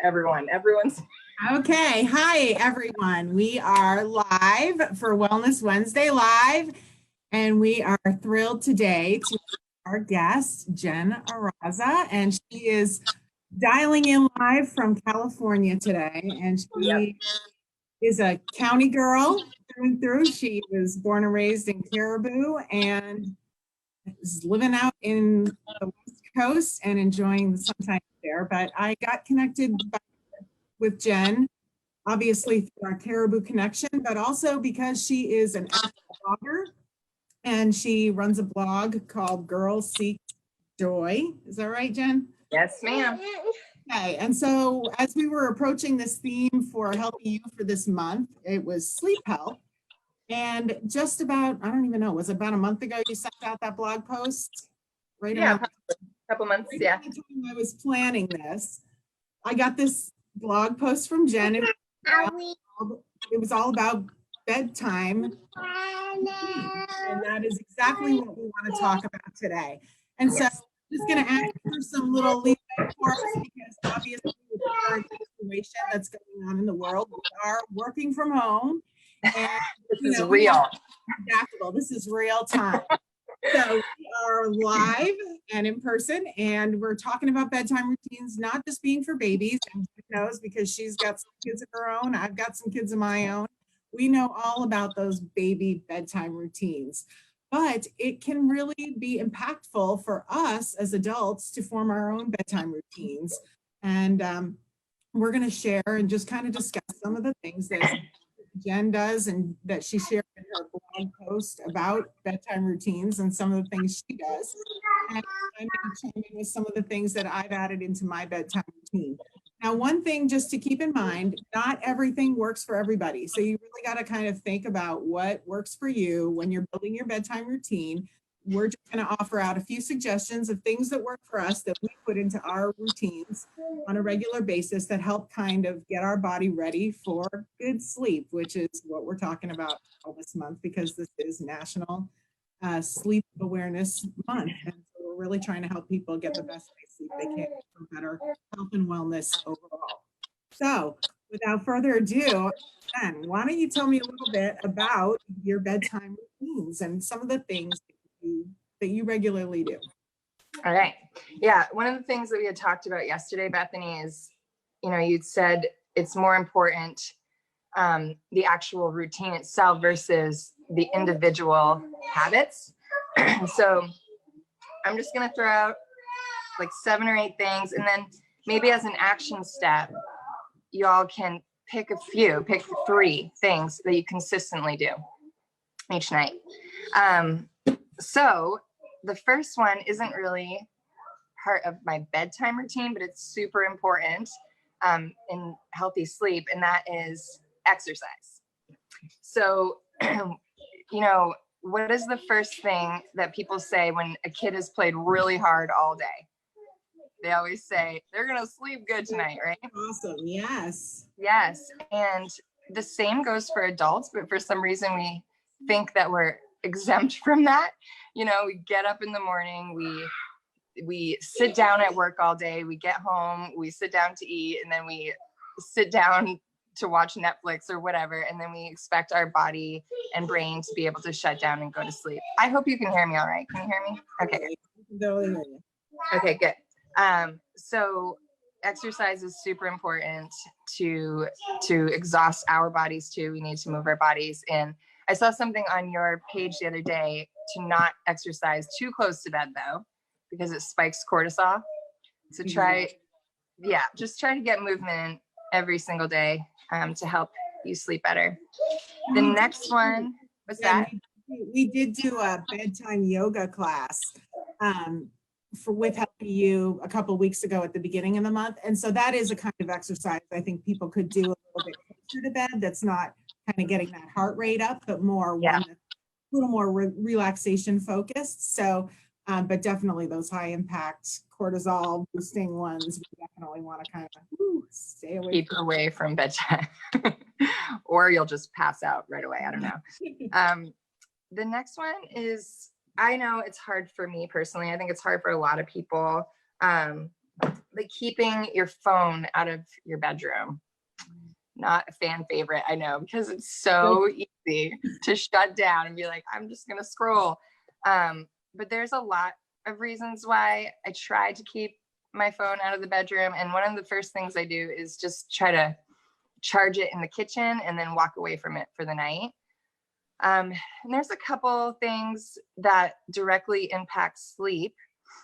everyone. Everyone's okay. Hi, everyone. We are live for Wellness Wednesday Live, and we are thrilled today to have our guest, Jen Araza, and she is dialing in live from California today, and she is a county girl through and through. She was born and raised in Caribou and is living out in the West Coast and enjoying the sunshine there. But I got connected with Jen, obviously through our Caribou connection, but also because she is an blogger and she runs a blog called Girls Seek Joy. Is that right, Jen? Yes, ma'am. Okay, and so as we were approaching this theme for Healthy You for this month, it was sleep health. And just about, I don't even know, was it about a month ago you sent out that blog post? Right? Yeah, a couple months, yeah. At the time I was planning this, I got this blog post from Jen. It was all about bedtime. And that is exactly what we want to talk about today. And so I'm just going to ask for some little leeway for us because obviously with the current situation that's going on in the world, we are working from home. And this is real. Adaptable. This is real time. So we are live and in person, and we're talking about bedtime routines, not just being for babies. And she knows because she's got some kids of her own. I've got some kids of my own. We know all about those baby bedtime routines, but it can really be impactful for us as adults to form our own bedtime routines. And we're going to share and just kind of discuss some of the things that Jen does and that she shared in her blog post about bedtime routines and some of the things she does. And I'm going to chime in with some of the things that I've added into my bedtime routine. Now, one thing just to keep in mind, not everything works for everybody. So you really got to kind of think about what works for you when you're building your bedtime routine. We're just going to offer out a few suggestions of things that work for us that we put into our routines on a regular basis that help kind of get our body ready for good sleep, which is what we're talking about all this month because this is National Sleep Awareness Month. And so we're really trying to help people get the best night's sleep they can for better health and wellness overall. So without further ado, Jen, why don't you tell me a little bit about your bedtime routines and some of the things that you regularly do? All right. Yeah. One of the things that we had talked about yesterday, Bethany, is, you'd said it's more important, the actual routine itself versus the individual habits. So I'm just going to throw out like 7 or 8 things. And then maybe as an action step, y'all can pick 3 things that you consistently do each night. So the first one isn't really part of my bedtime routine, but it's super important in healthy sleep, and that is exercise. So, what is the first thing that people say when a kid has played really hard all day? They always say, they're going to sleep good tonight, right? Awesome. Yes. Yes. And the same goes for adults, but for some reason we think that we're exempt from that. We get up in the morning, we sit down at work all day, we get home, we sit down to eat, and then we sit down to watch Netflix or whatever, and then we expect our body and brain to be able to shut down and go to sleep. I hope you can hear me all right. Can you hear me? Okay, good. Okay, good. So exercise is super important to exhaust our bodies too. We need to move our bodies. And I saw something on your page the other day to not exercise too close to bed though, because it spikes cortisol. So just try to get movement every single day to help you sleep better. The next one, what's that? We did do a bedtime yoga class with Healthy You a couple of weeks ago at the beginning of the month. And so that is a kind of exercise I think people could do a little bit closer to bed. That's not kind of getting that heart rate up, but more one that's a little more relaxation focused. So, but definitely those high impact cortisol boosting ones, we definitely want to kind of stay away. Keep away from bedtime, or you'll just pass out right away. I don't know. The next one is, I know it's hard for me personally. I think it's hard for a lot of people. But keeping your phone out of your bedroom, not a fan favorite, I know, because it's so easy to shut down and be like, I'm just gonna scroll. But there's a lot of reasons why I try to keep my phone out of the bedroom. And one of the first things I do is just try to charge it in the kitchen and then walk away from it for the night. And there's a couple things that directly impact sleep,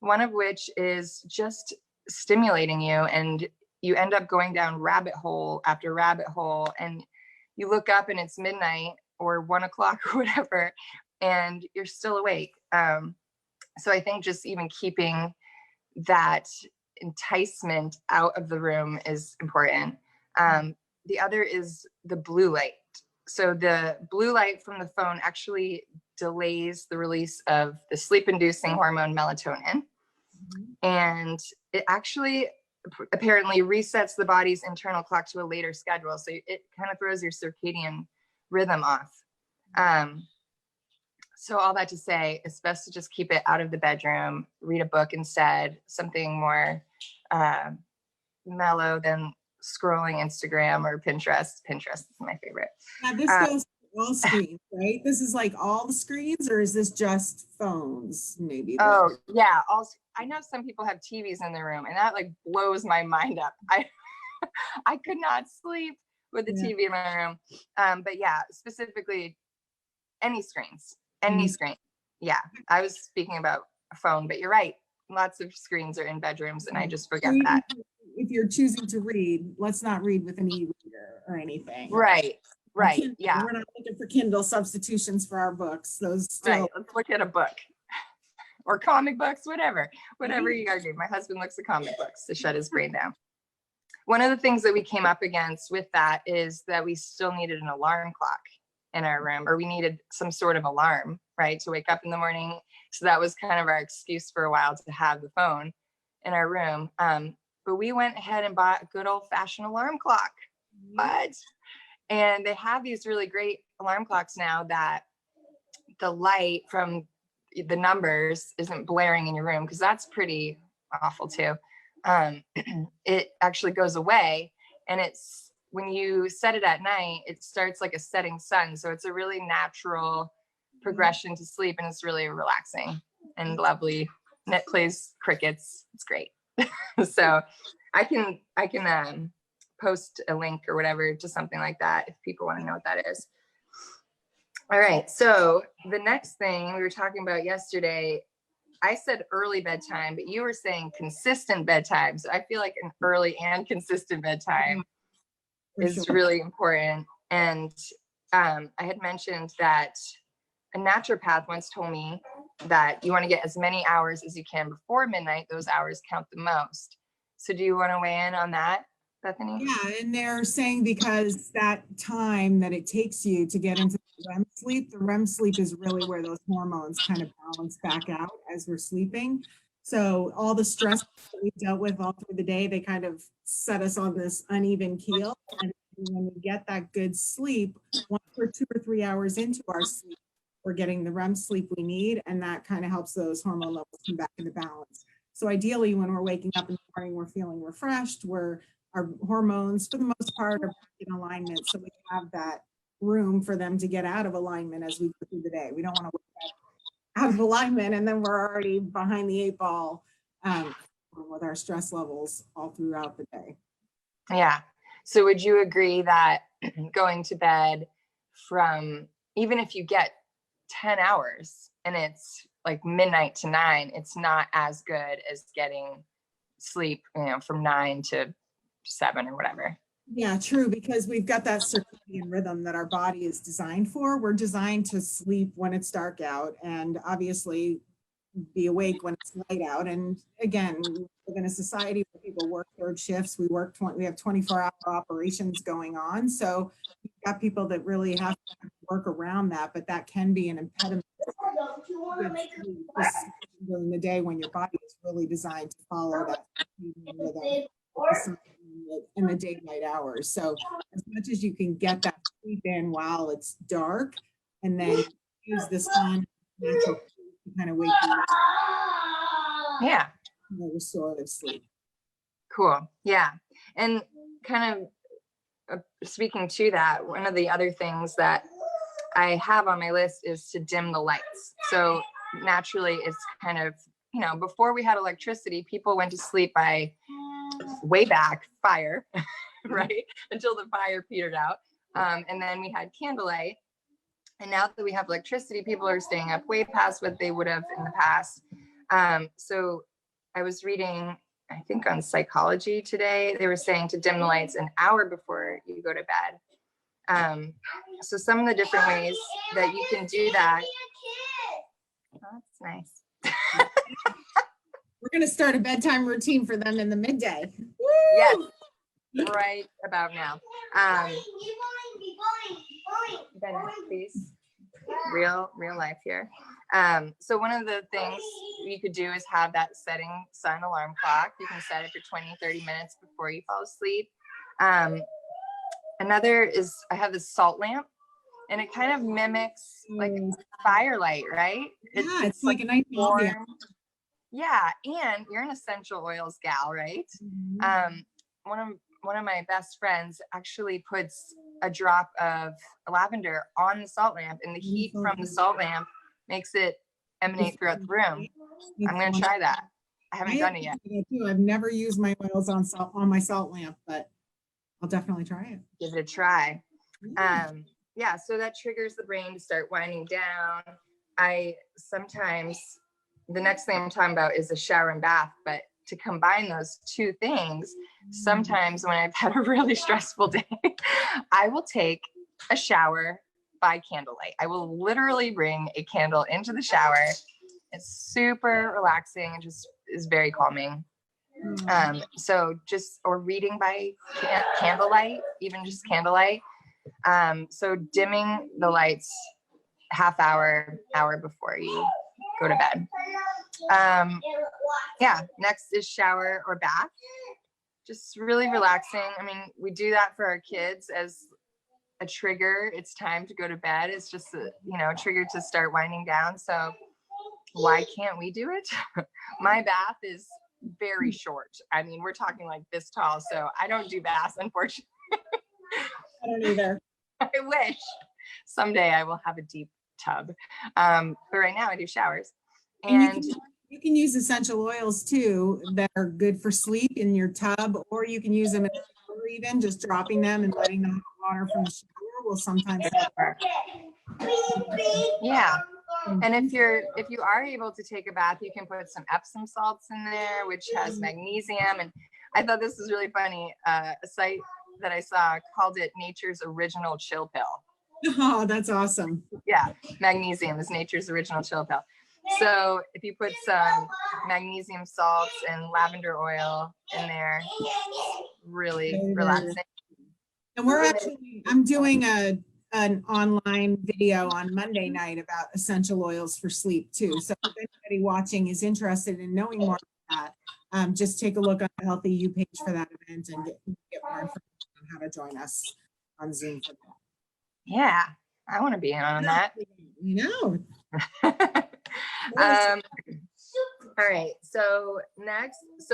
one of which is just stimulating you, and you end up going down rabbit hole after rabbit hole, and you look up and it's midnight or 1 o'clock or whatever, and you're still awake. So I think just even keeping that enticement out of the room is important. The other is the blue light. So the blue light from the phone actually delays the release of the sleep-inducing hormone melatonin. And it actually apparently resets the body's internal clock to a later schedule. So it kind of throws your circadian rhythm off. So all that to say, it's best to just keep it out of the bedroom, read a book instead, something more mellow than scrolling Instagram or Pinterest. Pinterest is my favorite. Now this goes to all screens, right? This is like all the screens, or is this just phones maybe? Oh yeah. Also, I know some people have TVs in their room, and that like blows my mind up. I could not sleep with the TV in my room. But yeah, specifically any screens, any screen. Yeah. I was speaking about a phone, but you're right. Lots of screens are in bedrooms, and I just forget that. If you're choosing to read, let's not read with an e-reader or anything. Right. Yeah. We're not looking for Kindle substitutions for our books. Those still. Right. Let's look at a book or comic books, whatever you gotta do. My husband looks at comic books to shut his brain down. One of the things that we came up against with that is that we still needed an alarm clock in our room, or we needed some sort of alarm, right, to wake up in the morning. So that was kind of our excuse for a while to have the phone in our room. But we went ahead and bought a good old fashioned alarm clock. And they have these really great alarm clocks now that the light from the numbers isn't blaring in your room, because that's pretty awful too. It actually goes away, and it's when you set it at night, it starts like a setting sun. So it's a really natural progression to sleep, and it's really relaxing and lovely. And it plays crickets. It's great. So I can post a link or whatever to something like that if people want to know what that is. All right. So the next thing we were talking about yesterday, I said early bedtime, but you were saying consistent bedtime. So I feel like an early and consistent bedtime is really important. And I had mentioned that a naturopath once told me that you want to get as many hours as you can before midnight. Those hours count the most. So do you want to weigh in on that, Bethany? Yeah, and they're saying because that time that it takes you to get into the REM sleep is really where those hormones kind of balance back out as we're sleeping. So all the stress that we dealt with all through the day, they kind of set us on this uneven keel. And when we get that good sleep, once we're 2 or 3 hours into our sleep, we're getting the REM sleep we need, and that kind of helps those hormone levels come back into balance. So ideally, when we're waking up in the morning, we're feeling refreshed, our hormones, for the most part, are in alignment. So we have that room for them to get out of alignment as we go through the day. We don't want to wake up out of alignment and then we're already behind the 8 ball with our stress levels all throughout the day. Yeah. So would you agree that going to bed from, even if you get 10 hours and it's like midnight to 9, it's not as good as getting sleep, from 9 to 7 or whatever? Yeah, true, because we've got that circadian rhythm that our body is designed for. We're designed to sleep when it's dark out and obviously be awake when it's light out. And again, we live in a society where people work 3rd shifts. We have 24-hour operations going on. So you've got people that really have to work around that, but that can be an impediment during the day when your body is really designed to follow that rhythm in the daylight hours. So as much as you can get that sleep in while it's dark, and then use the sun natural to kind of wake you up. Yeah. Restorative sleep. Cool. Yeah. And kind of speaking to that, one of the other things that I have on my list is to dim the lights. So naturally, it's kind of, before we had electricity, people went to sleep by way back fire, right? Until the fire petered out. And then we had candlelight. And now that we have electricity, people are staying up way past what they would have in the past. So I was reading, I think on Psychology today, they were saying to dim the lights an hour before you go to bed. So some of the different ways that you can do that. Oh, that's nice. We're going to start a bedtime routine for them in the midday. Woo! Yes, right about now. Ben, please. Real life here. So one of the things you could do is have that setting sun alarm clock. You can set it for 20, 30 minutes before you fall asleep. Another is I have this salt lamp, and it kind of mimics like firelight, right? Yeah, it's like a nice warm. Yeah, and you're an essential oils gal, right? Mm-hmm. One of my best friends actually puts a drop of lavender on the salt lamp, and the heat from the salt lamp makes it emanate throughout the room. I'm going to try that. I haven't done it yet. I've never used my oils on my salt lamp, but I'll definitely try it. Give it a try. Yeah, so that triggers the brain to start winding down. The next thing I'm talking about is a shower and bath, but to combine those two things, sometimes when I've had a really stressful day, I will take a shower by candlelight. I will literally bring a candle into the shower. It's super relaxing and just is very calming. Or reading by candlelight, even just candlelight. So dimming the lights hour before you go to bed. Next is shower or bath. Just really relaxing. I mean, we do that for our kids as a trigger. It's time to go to bed. It's just a trigger to start winding down. So why can't we do it? My bath is very short. I mean, we're talking like this tall. So I don't do baths, unfortunately. I don't either. I wish someday I will have a deep tub. But right now I do showers. And you can use essential oils too that are good for sleep in your tub, or you can use them in the shower, even just dropping them and letting the hot water from the shower will sometimes help. Yeah. And if you are able to take a bath, you can put some Epsom salts in there, which has magnesium. And I thought this was really funny. A site that I saw called it nature's original chill pill. Oh, that's awesome. Yeah, magnesium is nature's original chill pill. So if you put some magnesium salts and lavender oil in there, really relaxing. And I'm doing an online video on Monday night about essential oils for sleep too. So if anybody watching is interested in knowing more about that, just take a look on the Healthy You page for that event and get more information on how to join us on Zoom for that. Yeah, I want to be in on that. All right. So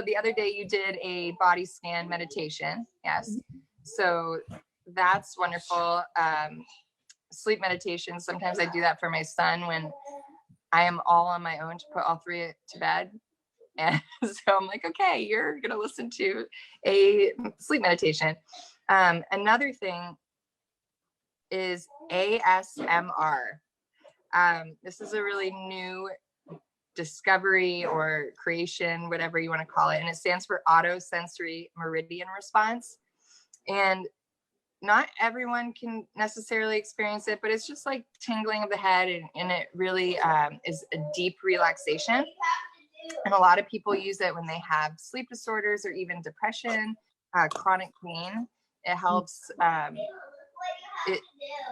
the other day you did a body scan meditation. Yes. So that's wonderful. Sleep meditation. Sometimes I do that for my son when I am all on my own to put all three to bed. And so I'm like, okay, you're going to listen to a sleep meditation. Another thing is ASMR. This is a really new discovery or creation, whatever you want to call it. And it stands for Auto Sensory Meridian Response. And not everyone can necessarily experience it, but it's just like tingling of the head. And it really is a deep relaxation. And a lot of people use it when they have sleep disorders or even depression, chronic pain. It helps.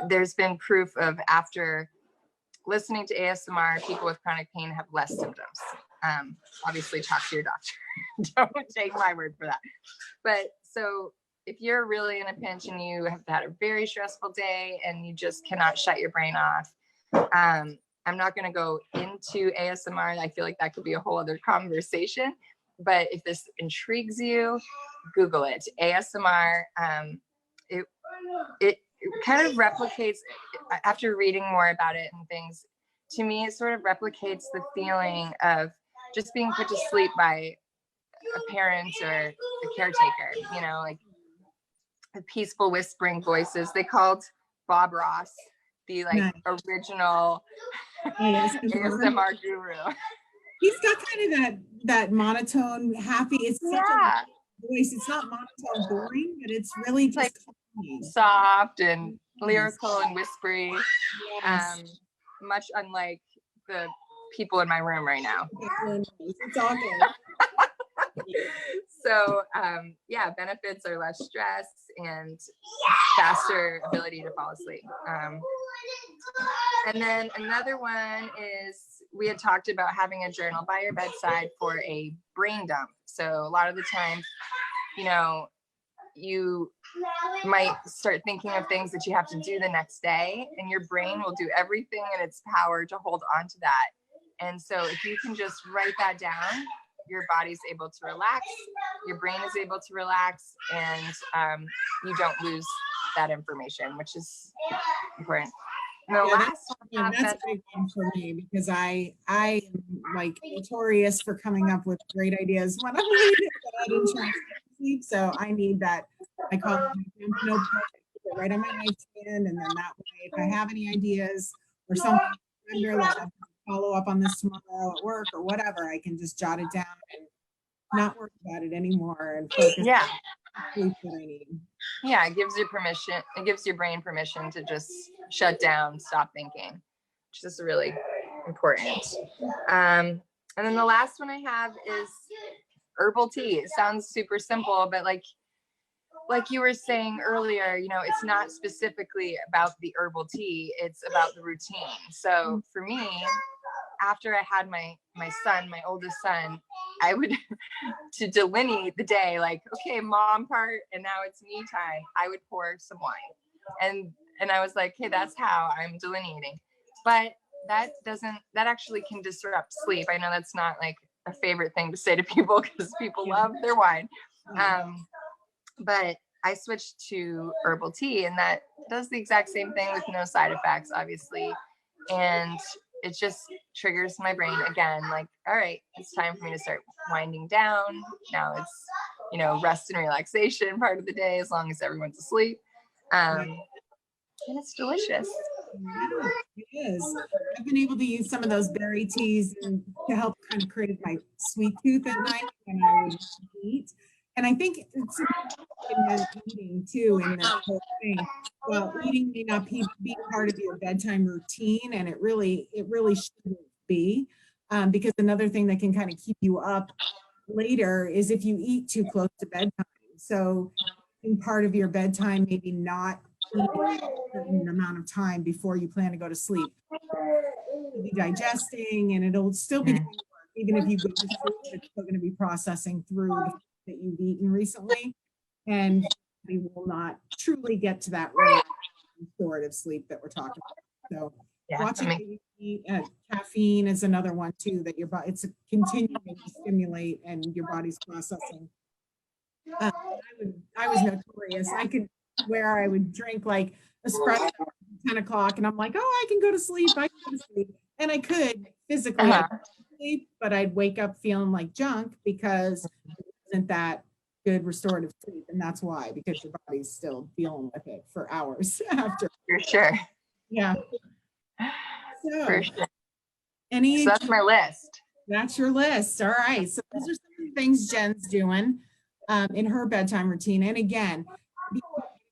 There's been proof of after listening to ASMR, people with chronic pain have less symptoms. Obviously, talk to your doctor. Don't take my word for that. But so if you're really in a pinch and you have had a very stressful day and you just cannot shut your brain off, I'm not going to go into ASMR. I feel like that could be a whole other conversation. but if this intrigues you, Google it. ASMR. It it kind of replicates, after reading more about it and things, to me it sort of replicates the feeling of just being put to sleep by a parent or a caretaker, you know, like the peaceful whispering voices. They called Bob Ross the like original ASMR guru. He's got kind of that monotone, happy. It's such a voice. It's not monotone, boring, but it's really just like soft and lyrical and whispery. Much unlike the people in my room right now. It's all good. So yeah, benefits are less stress and faster ability to fall asleep. And then another one is, we had talked about having a journal by your bedside for a brain dump. So a lot of the time, you know, you might start thinking of things that you have to do the next day, and your brain will do everything in its power to hold on to that. And so if you can just write that down, your body's able to relax, your brain is able to relax, and you don't lose that information, which is important. That's a big one for me, because I am like notorious for coming up with great ideas when I'm laying in bed and trying to sleep. So I need that. I call it notebook, right on my nightstand, and then that way, if I have any ideas or something, like I'll follow up on this tomorrow at work or whatever, I can just jot it down and not worry about it anymore and focus on the sleep that I need. Yeah, it gives you permission. It gives your brain permission to just shut down, stop thinking, which is really important. And then the last one I have is herbal tea. It sounds super simple, but like you were saying earlier, you know, it's not specifically about the herbal tea, it's about the routine. So for me, after I had my son, my oldest son, I would, to delineate the day, like, okay, mom part, and now it's me time, I would pour some wine. And I was like, hey, that's how I'm delineating. But that actually can disrupt sleep. I know that's not like a favorite thing to say to people, because people love their wine. But I switched to herbal tea, and that does the exact same thing with no side effects, obviously. And it just triggers my brain again, like, all right, it's time for me to start winding down. Now it's, you know, rest and relaxation part of the day, as long as everyone's asleep. And it's delicious. Yeah, it is. I've been able to use some of those berry teas to help kind of create my sweet tooth at night when I would eat. And I think it's in the eating too, in this whole thing. Well, eating may not be part of your bedtime routine, and it really shouldn't be, because another thing that can kind of keep you up later is if you eat too close to bedtime. So in part of your bedtime, maybe not eating a certain amount of time before you plan to go to sleep. You'll be digesting, and it'll still be doing work. Even if you go to sleep, it's still going to be processing through the food that you've eaten recently, and we will not truly get to that restorative sleep that we're talking about. So watching what you eat, caffeine is another one too, that your body, it's continuing to stimulate and your body's processing. I was notorious. I could, where I would drink like espresso at 10 o'clock, and I'm like, oh, I can go to sleep. I can go to sleep. And I could physically sleep, but I'd wake up feeling like junk because it wasn't that good restorative sleep. And that's why, because your body's still dealing with it for hours after. For sure. Yeah. So, for sure. So that's my list. That's your list. All right. So those are some of the things Jen's doing in her bedtime routine. And again,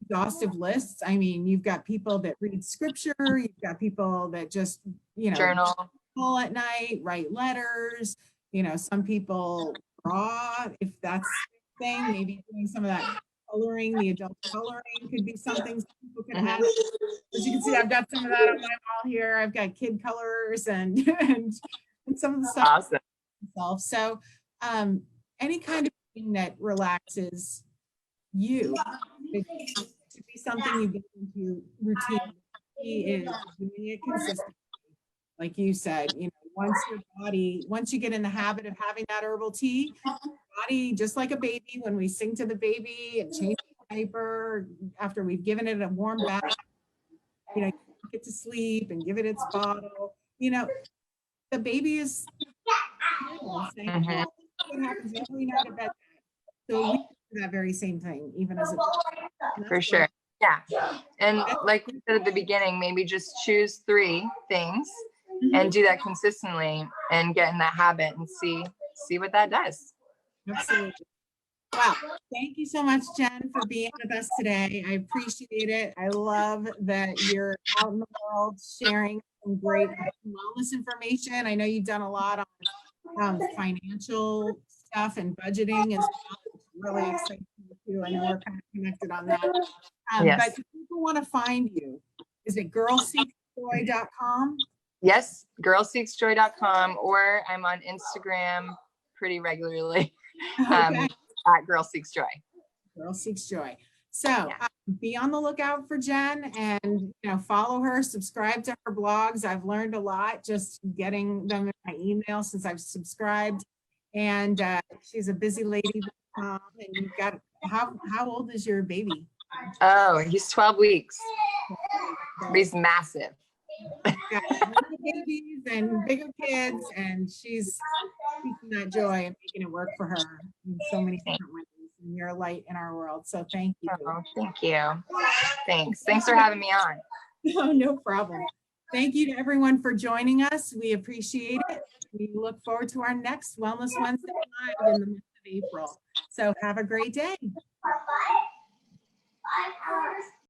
exhaustive lists. I mean, you've got people that read scripture, you've got people that just, you know, journal all at night, write letters, you know, some people draw, if that's the thing, maybe doing some of that coloring, the adult coloring could be something people could add. As you can see, I've got some of that on my wall here. I've got kid colors and some of the stuff. Awesome. Myself. So any kind of thing that relaxes you, it should be something you get into routine. He is doing it consistently. Like you said, you know, once you get in the habit of having that herbal tea, body, just like a baby, when we sing to the baby and change the diaper after we've given it a warm bath, you know, get to sleep and give it its bottle, you know, the baby is saying, Mhm. what happens every night at bedtime. So we do that very same thing, even as a For sure. Yeah. And like we said at the beginning, maybe just choose 3 things and do that consistently and get in that habit and see what that does. Absolutely. Wow. Thank you so much, Jen, for being with us today. I appreciate it. I love that you're out in the world sharing some great wellness information. I know you've done a lot on financial stuff and budgeting and stuff. It's really exciting too. I know we're kind of connected on that. Yes. But if people want to find you, is it girlseeksjoy.com? Yes, girlseeksjoy.com, or I'm on Instagram pretty regularly. Okay. At Girl Seeks Joy. Girl Seeks Joy. So be on the lookout for Jen, and follow her, subscribe to her blogs. I've learned a lot just getting them in my email since I've subscribed. And she's a busy lady. And you've got, how old is your baby? Oh, he's 12 weeks. He's massive. Got little babies and bigger kids, and she's speaking that joy and making it work for her in so many different ways. And you're a light in our world. So thank you. Oh, thank you. Thanks for having me on. Oh, no problem. Thank you to everyone for joining us. We appreciate it. We look forward to our next Wellness Wednesday Live in the month of April. So have a great day.